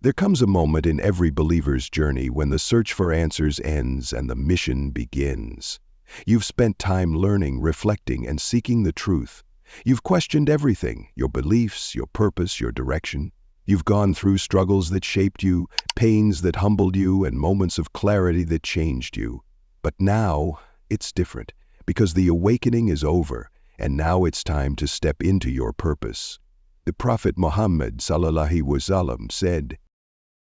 There comes a moment in every believer's journey when the search for answers ends and the mission begins. You've spent time learning, reflecting, and seeking the truth. You've questioned everything, your beliefs, your purpose, your direction. You've gone through struggles that shaped you, pains that humbled you, and moments of clarity that changed you. But now, it's different, because the awakening is over, and now it's time to step into your purpose. The Prophet Muhammad ﷺ said,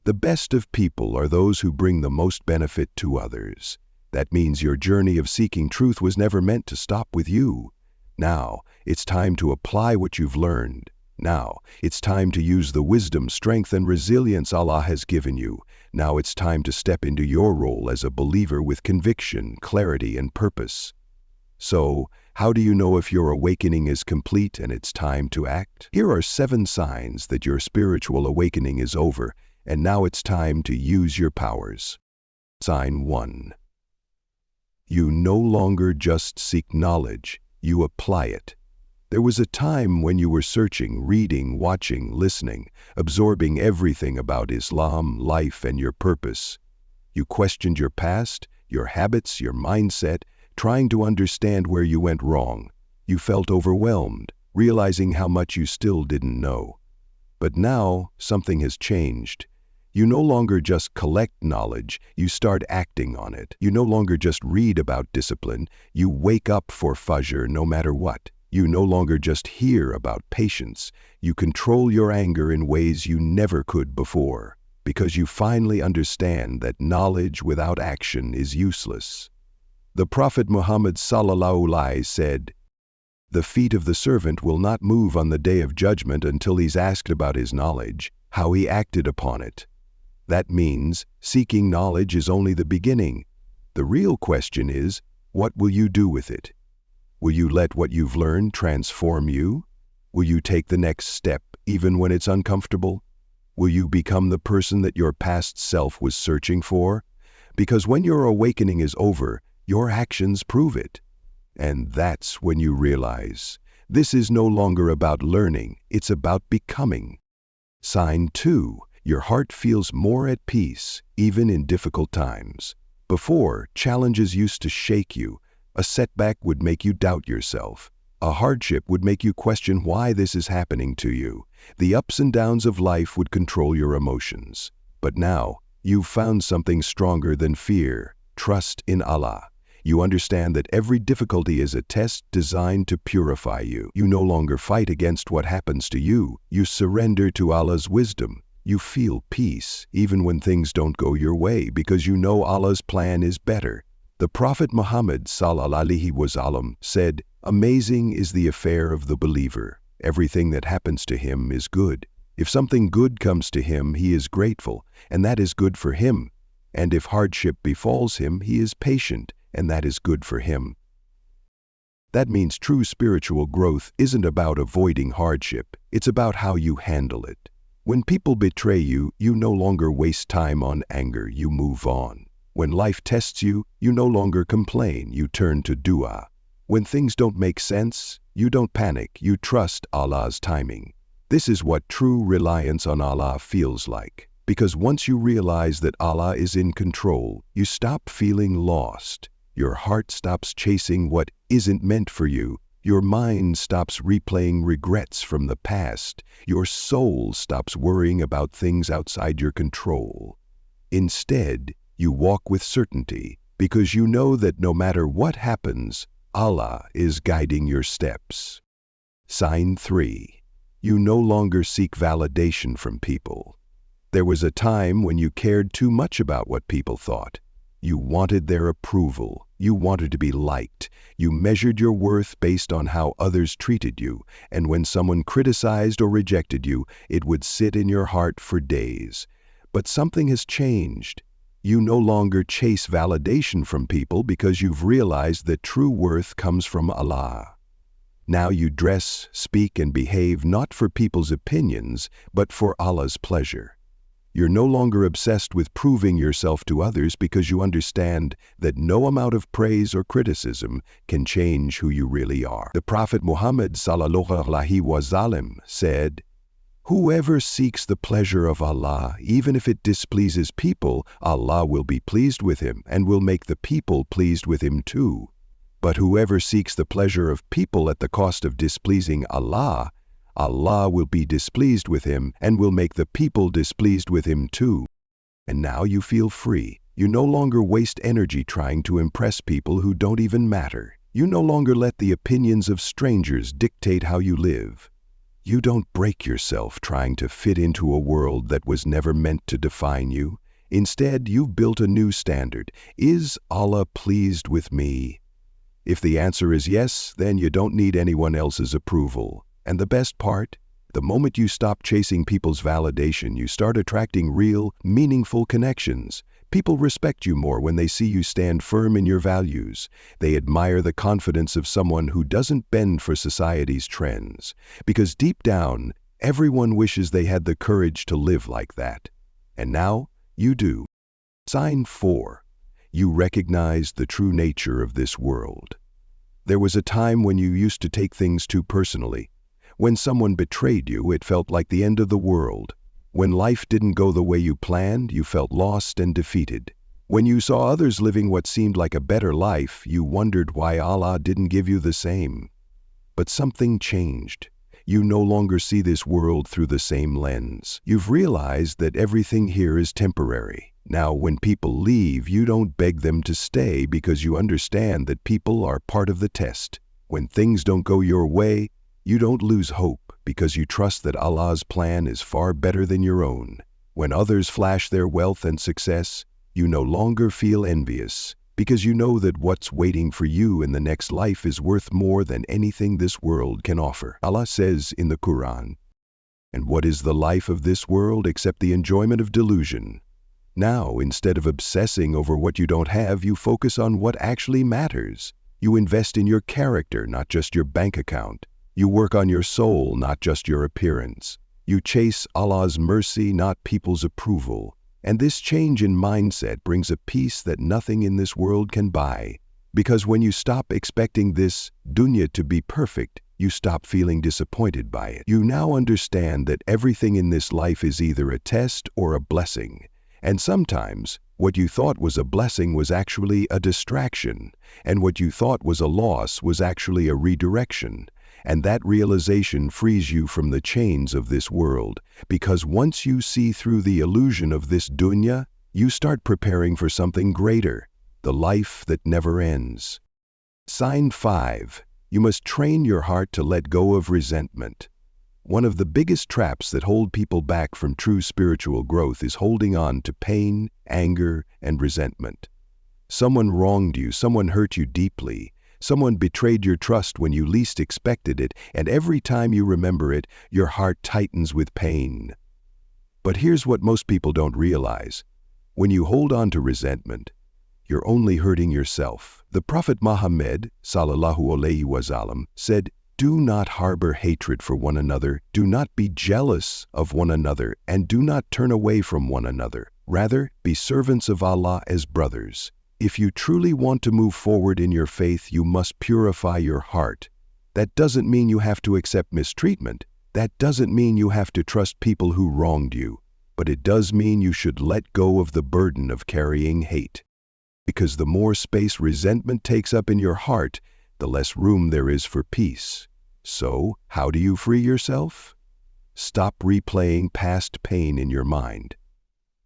"The best of people are those who bring the most benefit to others." That means your journey of seeking truth was never meant to stop with you. Now, it's time to apply what you've learned. Now, it's time to use the wisdom, strength, and resilience Allah has given you. Now it's time to step into your role as a believer with conviction, clarity, and purpose. So, how do you know if your awakening is complete and it's time to act? Here are 7 signs that your spiritual awakening is over, and now it's time to use your powers. Sign 1. You no longer just seek knowledge, you apply it. There was a time when you were searching, reading, watching, listening, absorbing everything about Islam, life, and your purpose. You questioned your past, your habits, your mindset, trying to understand where you went wrong. You felt overwhelmed, realizing how much you still didn't know. But now, something has changed. You no longer just collect knowledge, you start acting on it. You no longer just read about discipline, you wake up for Fajr no matter what. You no longer just hear about patience, you control your anger in ways you never could before, because you finally understand that knowledge without action is useless. The Prophet Muhammad ﷺ said, "The feet of the servant will not move on the day of judgment until he's asked about his knowledge, how he acted upon it." That means seeking knowledge is only the beginning. The real question is, what will you do with it? Will you let what you've learned transform you? Will you take the next step even when it's uncomfortable? Will you become the person that your past self was searching for? Because when your awakening is over, your actions prove it. And that's when you realize, this is no longer about learning, it's about becoming. Sign 2. Your heart feels more at peace, even in difficult times. Before, challenges used to shake you. A setback would make you doubt yourself. A hardship would make you question why this is happening to you. The ups and downs of life would control your emotions. But now, you've found something stronger than fear: trust in Allah. You understand that every difficulty is a test designed to purify you. You no longer fight against what happens to you. You surrender to Allah's wisdom. You feel peace, even when things don't go your way, because you know Allah's plan is better. The Prophet Muhammad ﷺ said, "Amazing is the affair of the believer. Everything that happens to him is good. If something good comes to him, he is grateful, and that is good for him. And if hardship befalls him, he is patient, and that is good for him." That means true spiritual growth isn't about avoiding hardship, it's about how you handle it. When people betray you, you no longer waste time on anger, you move on. When life tests you, you no longer complain, you turn to dua. When things don't make sense, you don't panic, you trust Allah's timing. This is what true reliance on Allah feels like. Because once you realize that Allah is in control, you stop feeling lost. Your heart stops chasing what isn't meant for you. Your mind stops replaying regrets from the past. Your soul stops worrying about things outside your control. Instead, you walk with certainty, because you know that no matter what happens, Allah is guiding your steps. Sign 3. You no longer seek validation from people. There was a time when you cared too much about what people thought. You wanted their approval. You wanted to be liked. You measured your worth based on how others treated you, and when someone criticized or rejected you, it would sit in your heart for days. But something has changed. You no longer chase validation from people because you've realized that true worth comes from Allah. Now you dress, speak, and behave not for people's opinions, but for Allah's pleasure. You're no longer obsessed with proving yourself to others because you understand that no amount of praise or criticism can change who you really are. The Prophet Muhammad ﷺ said, Whoever seeks the pleasure of Allah, even if it displeases people, Allah will be pleased with him and will make the people pleased with him too. But whoever seeks the pleasure of people at the cost of displeasing Allah, Allah will be displeased with him and will make the people displeased with him too. And now you feel free. You no longer waste energy trying to impress people who don't even matter. You no longer let the opinions of strangers dictate how you live. You don't break yourself trying to fit into a world that was never meant to define you. Instead, you've built a new standard. Is Allah pleased with me? If the answer is yes, then you don't need anyone else's approval. And the best part? The moment you stop chasing people's validation, you start attracting real, meaningful connections. People respect you more when they see you stand firm in your values. They admire the confidence of someone who doesn't bend for society's trends. Because deep down, everyone wishes they had the courage to live like that. And now, you do. Sign 4. You recognize the true nature of this world. There was a time when you used to take things too personally. When someone betrayed you, it felt like the end of the world. When life didn't go the way you planned, you felt lost and defeated. When you saw others living what seemed like a better life, you wondered why Allah didn't give you the same. But something changed. You no longer see this world through the same lens. You've realized that everything here is temporary. Now, when people leave, you don't beg them to stay because you understand that people are part of the test. When things don't go your way, you don't lose hope because you trust that Allah's plan is far better than your own. When others flash their wealth and success, you no longer feel envious because you know that what's waiting for you in the next life is worth more than anything this world can offer. Allah says in the Quran, "And what is the life of this world except the enjoyment of delusion?" Now, instead of obsessing over what you don't have, you focus on what actually matters. You invest in your character, not just your bank account. You work on your soul, not just your appearance. You chase Allah's mercy, not people's approval. And this change in mindset brings a peace that nothing in this world can buy. Because when you stop expecting this dunya to be perfect, you stop feeling disappointed by it. You now understand that everything in this life is either a test or a blessing. And sometimes, what you thought was a blessing was actually a distraction. And what you thought was a loss was actually a redirection. And that realization frees you from the chains of this world, because once you see through the illusion of this dunya, you start preparing for something greater, the life that never ends. Sign 5. You must train your heart to let go of resentment. One of the biggest traps that hold people back from true spiritual growth is holding on to pain, anger, and resentment. Someone wronged you, someone hurt you deeply. Someone betrayed your trust when you least expected it, and every time you remember it, your heart tightens with pain. But here's what most people don't realize. When you hold on to resentment, you're only hurting yourself. The Prophet Muhammad, sallallahu alaihi wasallam, said, "Do not harbor hatred for one another, do not be jealous of one another, and do not turn away from one another. Rather, be servants of Allah as brothers." If you truly want to move forward in your faith, you must purify your heart. That doesn't mean you have to accept mistreatment. That doesn't mean you have to trust people who wronged you. But it does mean you should let go of the burden of carrying hate. Because the more space resentment takes up in your heart, the less room there is for peace. So, how do you free yourself? Stop replaying past pain in your mind.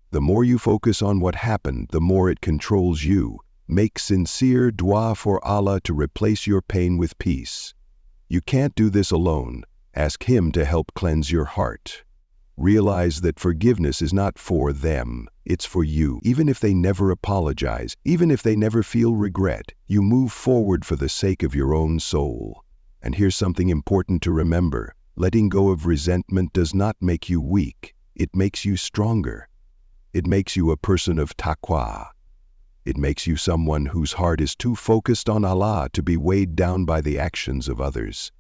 The more you focus on what happened, the more it controls you. Make sincere dua for Allah to replace your pain with peace. You can't do this alone. Ask Him to help cleanse your heart. Realize that forgiveness is not for them, it's for you. Even if they never apologize, even if they never feel regret, you move forward for the sake of your own soul. And here's something important to remember. Letting go of resentment does not make you weak. It makes you stronger. It makes you a person of taqwa. It makes you someone whose heart is too focused on Allah to be weighed down by the actions of others.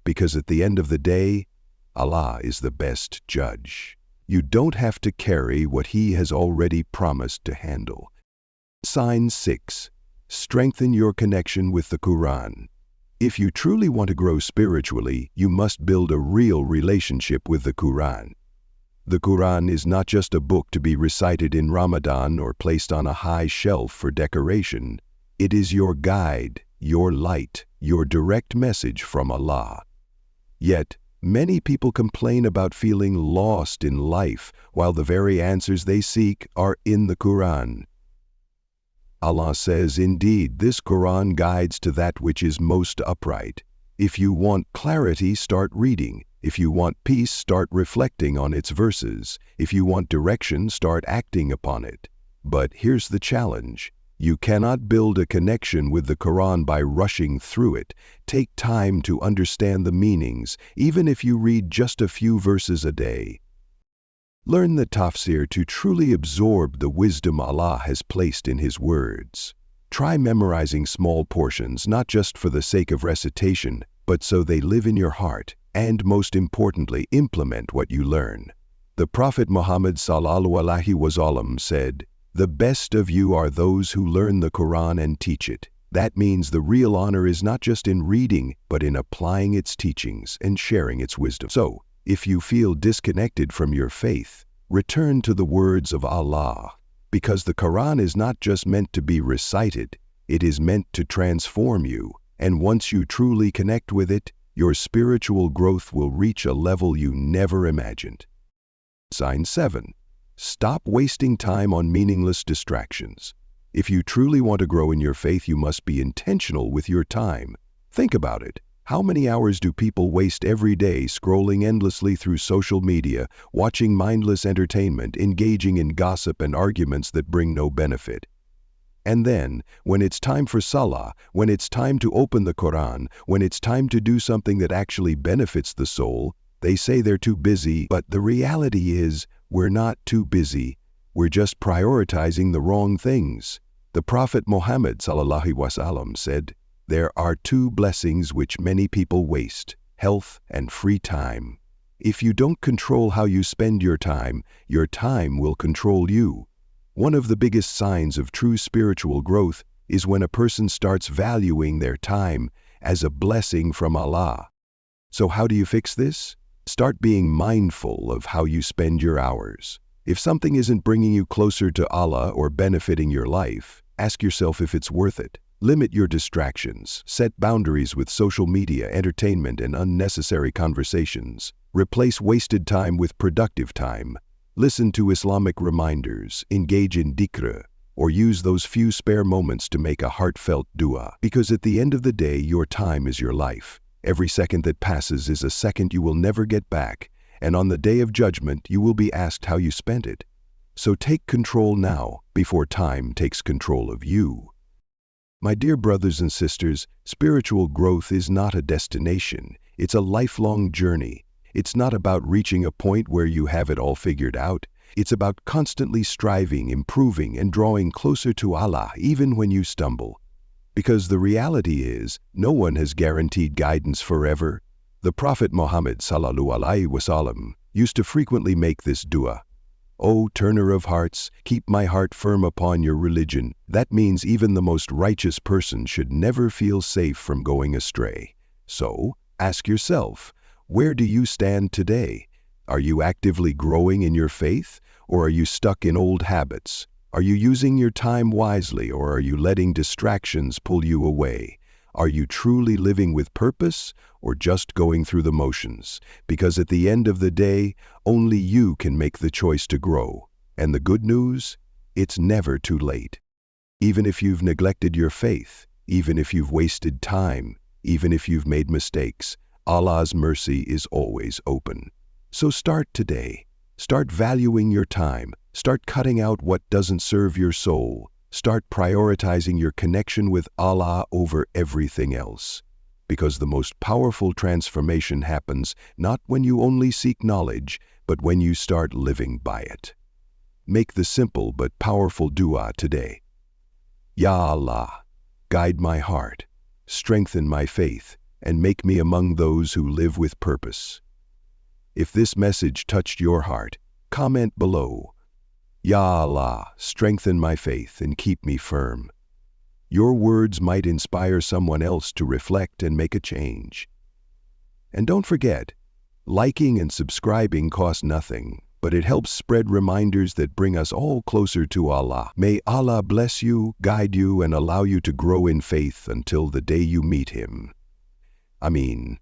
Because at the end of the day, Allah is the best judge. You don't have to carry what He has already promised to handle. Sign 6. Strengthen your connection with the Quran. If you truly want to grow spiritually, you must build a real relationship with the Quran. The Quran is not just a book to be recited in Ramadan or placed on a high shelf for decoration. It is your guide, your light, your direct message from Allah. Yet, many people complain about feeling lost in life, while the very answers they seek are in the Quran. Allah says, "Indeed, this Quran guides to that which is most upright." If you want clarity, start reading. If you want peace, start reflecting on its verses. If you want direction, start acting upon it. But here's the challenge. You cannot build a connection with the Quran by rushing through it. Take time to understand the meanings, even if you read just a few verses a day. Learn the tafsir to truly absorb the wisdom Allah has placed in His words. Try memorizing small portions, not just for the sake of recitation, but so they live in your heart, and most importantly, implement what you learn. The Prophet Muhammad ﷺ said, "The best of you are those who learn the Quran and teach it." That means the real honor is not just in reading, but in applying its teachings and sharing its wisdom. So, if you feel disconnected from your faith, return to the words of Allah, because the Quran is not just meant to be recited, it is meant to transform you, and once you truly connect with it, your spiritual growth will reach a level you never imagined. Sign 7. Stop wasting time on meaningless distractions. If you truly want to grow in your faith, you must be intentional with your time. Think about it. How many hours do people waste every day scrolling endlessly through social media, watching mindless entertainment, engaging in gossip and arguments that bring no benefit? And then, when it's time for Salah, when it's time to open the Quran, when it's time to do something that actually benefits the soul, they say they're too busy, but the reality is, we're not too busy. We're just prioritizing the wrong things. The Prophet Muhammad ﷺ said, "There are two blessings which many people waste, health and free time. If you don't control how you spend your time will control you." One of the biggest signs of true spiritual growth is when a person starts valuing their time as a blessing from Allah. So how do you fix this? Start being mindful of how you spend your hours. If something isn't bringing you closer to Allah or benefiting your life, ask yourself if it's worth it. Limit your distractions. Set boundaries with social media, entertainment, and unnecessary conversations. Replace wasted time with productive time. Listen to Islamic reminders, engage in dhikr, or use those few spare moments to make a heartfelt dua. Because at the end of the day, your time is your life. Every second that passes is a second you will never get back, and on the day of judgment, you will be asked how you spent it. So take control now, before time takes control of you. My dear brothers and sisters, spiritual growth is not a destination. It's a lifelong journey. It's not about reaching a point where you have it all figured out. It's about constantly striving, improving, and drawing closer to Allah even when you stumble. Because the reality is, no one has guaranteed guidance forever. The Prophet Muhammad ﷺ used to frequently make this dua. "O turner of hearts, keep my heart firm upon your religion." That means even the most righteous person should never feel safe from going astray. So, ask yourself, where do you stand today? Are you actively growing in your faith, or are you stuck in old habits? Are you using your time wisely, or are you letting distractions pull you away? Are you truly living with purpose, or just going through the motions? Because at the end of the day, only you can make the choice to grow. And the good news? It's never too late. Even if you've neglected your faith, even if you've wasted time, even if you've made mistakes, Allah's mercy is always open. So start today. Start valuing your time. Start cutting out what doesn't serve your soul. Start prioritizing your connection with Allah over everything else. Because the most powerful transformation happens not when you only seek knowledge, but when you start living by it. Make the simple but powerful dua today. Ya Allah, guide my heart, strengthen my faith, and make me among those who live with purpose. If this message touched your heart, comment below. Ya Allah, strengthen my faith and keep me firm. Your words might inspire someone else to reflect and make a change. And don't forget, liking and subscribing cost nothing, but it helps spread reminders that bring us all closer to Allah. May Allah bless you, guide you, and allow you to grow in faith until the day you meet Him. Ameen.